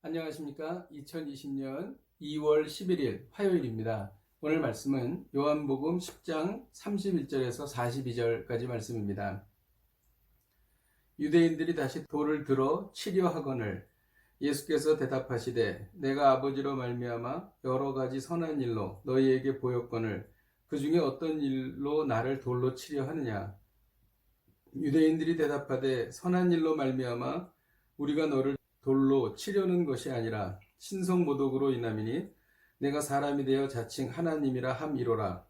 안녕하십니까. 2020년 2월 11일 화요일입니다. 오늘 말씀은 요한복음 10장 31절에서 42절까지 말씀입니다. 유대인들이 다시 돌을 들어 치려 하거늘 예수께서 대답하시되 내가 아버지로 말미암아 여러 가지 선한 일로 너희에게 보였거늘 그 중에 어떤 일로 나를 돌로 치려 하느냐. 유대인들이 대답하되 선한 일로 말미암아 우리가 너를 돌로 치려는 것이 아니라 신성모독으로 인함이니 내가 사람이 되어 자칭 하나님이라 함이로라.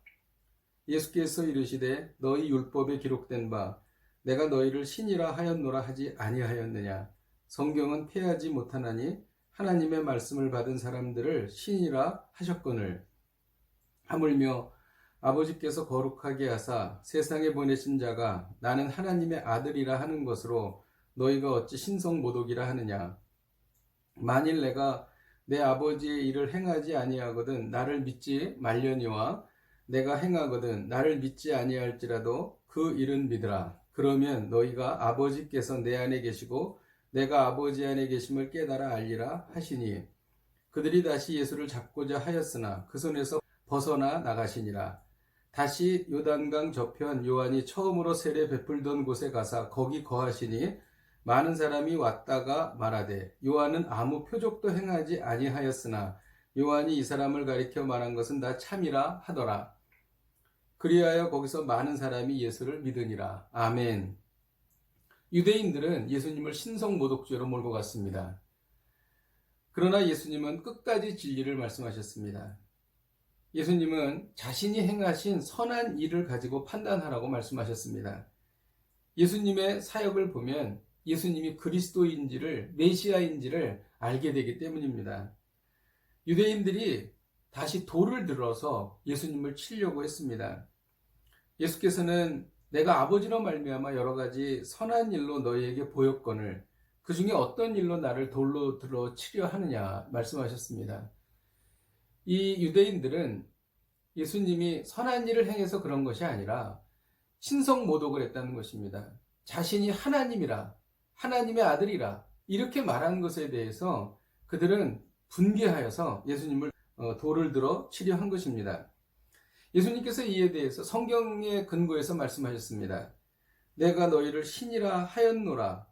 예수께서 이르시되 너희 율법에 기록된 바 내가 너희를 신이라 하였노라 하지 아니하였느냐. 성경은 패하지 못하나니 하나님의 말씀을 받은 사람들을 신이라 하셨거늘 하물며 아버지께서 거룩하게 하사 세상에 보내신 자가 나는 하나님의 아들이라 하는 것으로 너희가 어찌 신성모독이라 하느냐. 만일 내가 내 아버지의 일을 행하지 아니하거든 나를 믿지 말려니와 내가 행하거든 나를 믿지 아니할지라도 그 일은 믿으라. 그러면 너희가 아버지께서 내 안에 계시고 내가 아버지 안에 계심을 깨달아 알리라 하시니 그들이 다시 예수를 잡고자 하였으나 그 손에서 벗어나 나가시니라. 다시 요단강 저편 요한이 처음으로 세례 베풀던 곳에 가사 거기 거하시니 많은 사람이 왔다가 말하되 요한은 아무 표적도 행하지 아니하였으나 요한이 이 사람을 가리켜 말한 것은 다 참이라 하더라. 그리하여 거기서 많은 사람이 예수를 믿으니라. 아멘. 유대인들은 예수님을 신성모독죄로 몰고 갔습니다. 그러나 예수님은 끝까지 진리를 말씀하셨습니다. 예수님은 자신이 행하신 선한 일을 가지고 판단하라고 말씀하셨습니다. 예수님의 사역을 보면 예수님이 그리스도인지를 메시아인지를 알게 되기 때문입니다. 유대인들이 다시 돌을 들어서 예수님을 치려고 했습니다. 예수께서는 내가 아버지로 말미암아 여러 가지 선한 일로 너희에게 보였거늘 그 중에 어떤 일로 나를 돌로 들어 치려 하느냐 말씀하셨습니다. 이 유대인들은 예수님이 선한 일을 행해서 그런 것이 아니라 신성모독을 했다는 것입니다. 자신이 하나님이라 하나님의 아들이라 이렇게 말하는 것에 대해서 그들은 분개하여서 예수님을 돌을 들어 치려 한 것입니다. 예수님께서 이에 대해서 성경의 근거에서 말씀하셨습니다. 내가 너희를 신이라 하였노라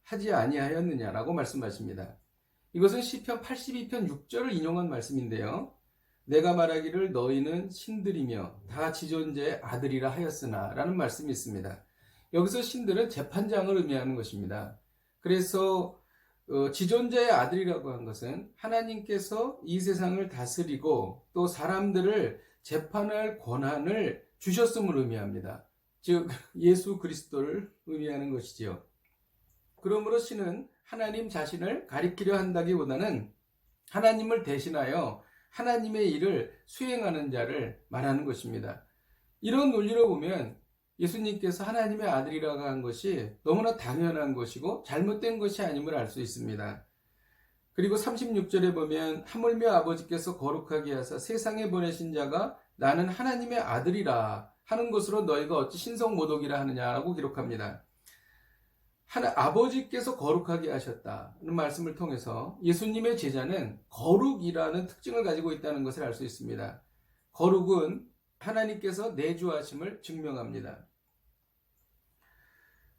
하지 아니하였느냐라고 말씀하십니다. 이것은 시편 82편 6절을 인용한 말씀인데요. 내가 말하기를 너희는 신들이며 다 지존자의 아들이라 하였으나 라는 말씀이 있습니다. 여기서 신들은 재판장을 의미하는 것입니다. 그래서 지존자의 아들이라고 한 것은 하나님께서 이 세상을 다스리고 또 사람들을 재판할 권한을 주셨음을 의미합니다. 즉 예수 그리스도를 의미하는 것이지요. 그러므로 신은 하나님 자신을 가리키려 한다기보다는 하나님을 대신하여 하나님의 일을 수행하는 자를 말하는 것입니다. 이런 논리로 보면 예수님께서 하나님의 아들이라고 한 것이 너무나 당연한 것이고 잘못된 것이 아님을 알 수 있습니다. 그리고 36절에 보면 하물며 아버지께서 거룩하게 하사 세상에 보내신 자가 나는 하나님의 아들이라 하는 것으로 너희가 어찌 신성모독이라 하느냐라고 기록합니다. 아버지께서 거룩하게 하셨다는 말씀을 통해서 예수님의 제자는 거룩이라는 특징을 가지고 있다는 것을 알 수 있습니다. 거룩은 하나님께서 내주하심을 증명합니다.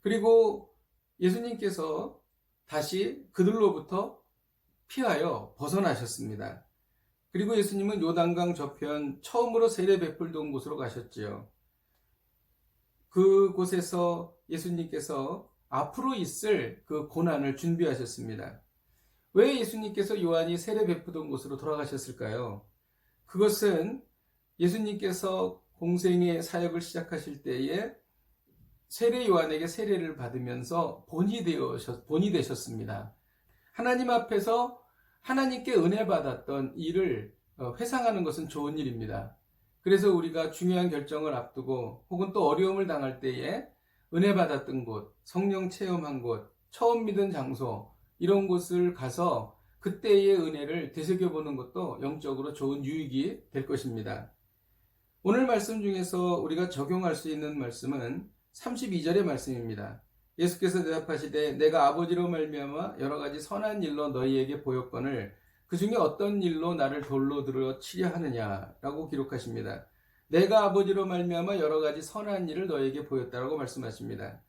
그리고 예수님께서 다시 그들로부터 피하여 벗어나셨습니다. 그리고 예수님은 요단강 저편 처음으로 세례 베풀던 곳으로 가셨지요. 그곳에서 예수님께서 앞으로 있을 그 고난을 준비하셨습니다. 왜 예수님께서 요한이 세례 베푸던 곳으로 돌아가셨을까요? 그것은 예수님께서 공생의 사역을 시작하실 때에 세례 요한에게 세례를 받으면서 본이 되셨습니다. 하나님 앞에서 하나님께 은혜 받았던 일을 회상하는 것은 좋은 일입니다. 그래서 우리가 중요한 결정을 앞두고 혹은 또 어려움을 당할 때에 은혜 받았던 곳, 성령 체험한 곳, 처음 믿은 장소 이런 곳을 가서 그때의 은혜를 되새겨보는 것도 영적으로 좋은 유익이 될 것입니다. 오늘 말씀 중에서 우리가 적용할 수 있는 말씀은 32절의 말씀입니다. 예수께서 대답하시되 내가 아버지로 말미암아 여러 가지 선한 일로 너희에게 보였거늘 그 중에 어떤 일로 나를 돌로 들어 치려 하느냐라고 기록하십니다. 내가 아버지로 말미암아 여러 가지 선한 일을 너희에게 보였다라고 말씀하십니다.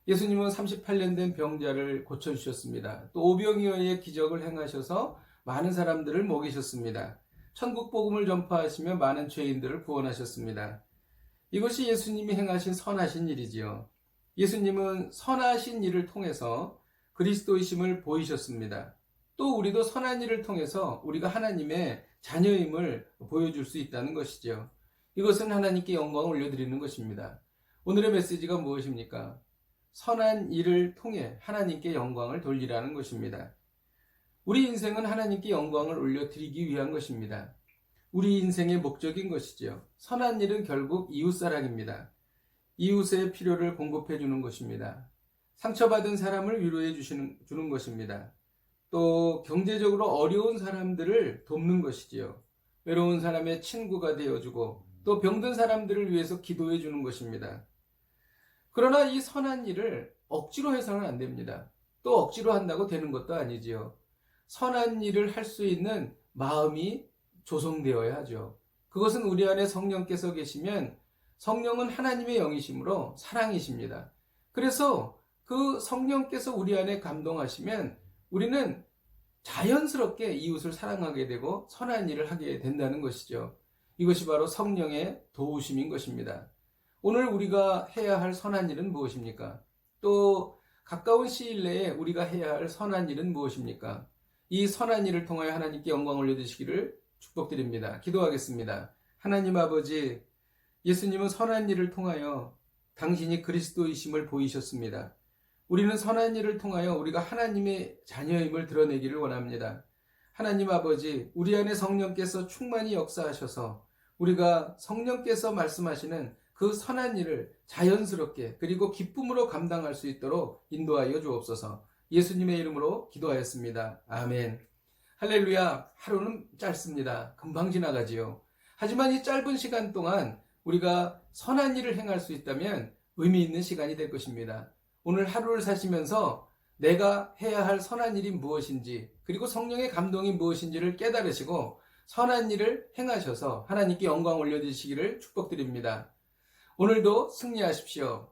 예수님은 38년 된 병자를 고쳐주셨습니다. 또 오병이어의 기적을 행하셔서 많은 사람들을 먹이셨습니다. 천국 복음을 전파하시며 많은 죄인들을 구원하셨습니다. 이것이 예수님이 행하신 선하신 일이지요. 예수님은 선하신 일을 통해서 그리스도이심을 보이셨습니다. 또 우리도 선한 일을 통해서 우리가 하나님의 자녀임을 보여줄 수 있다는 것이죠. 이것은 하나님께 영광을 올려드리는 것입니다. 오늘의 메시지가 무엇입니까? 선한 일을 통해 하나님께 영광을 돌리라는 것입니다. 우리 인생은 하나님께 영광을 올려드리기 위한 것입니다. 우리 인생의 목적인 것이죠. 선한 일은 결국 이웃사랑입니다. 이웃의 필요를 공급해 주는 것입니다. 상처받은 사람을 위로해 주는 것입니다. 또 경제적으로 어려운 사람들을 돕는 것이지요. 외로운 사람의 친구가 되어주고 또 병든 사람들을 위해서 기도해 주는 것입니다. 그러나 이 선한 일을 억지로 해서는 안 됩니다. 또 억지로 한다고 되는 것도 아니지요. 선한 일을 할 수 있는 마음이 조성되어야 하죠. 그것은 우리 안에 성령께서 계시면 성령은 하나님의 영이시므로 사랑이십니다. 그래서 그 성령께서 우리 안에 감동하시면 우리는 자연스럽게 이웃을 사랑하게 되고 선한 일을 하게 된다는 것이죠. 이것이 바로 성령의 도우심인 것입니다. 오늘 우리가 해야 할 선한 일은 무엇입니까? 또 가까운 시일 내에 우리가 해야 할 선한 일은 무엇입니까? 이 선한 일을 통하여 하나님께 영광을 올려주시기를 축복드립니다. 기도하겠습니다. 하나님 아버지, 예수님은 선한 일을 통하여 당신이 그리스도이심을 보이셨습니다. 우리는 선한 일을 통하여 우리가 하나님의 자녀임을 드러내기를 원합니다. 하나님 아버지, 우리 안에 성령께서 충만히 역사하셔서 우리가 성령께서 말씀하시는 그 선한 일을 자연스럽게 그리고 기쁨으로 감당할 수 있도록 인도하여 주옵소서. 예수님의 이름으로 기도하였습니다. 아멘. 할렐루야. 하루는 짧습니다. 금방 지나가지요. 하지만 이 짧은 시간 동안 우리가 선한 일을 행할 수 있다면 의미 있는 시간이 될 것입니다. 오늘 하루를 사시면서 내가 해야 할 선한 일이 무엇인지 그리고 성령의 감동이 무엇인지를 깨달으시고 선한 일을 행하셔서 하나님께 영광 올려주시기를 축복드립니다. 오늘도 승리하십시오.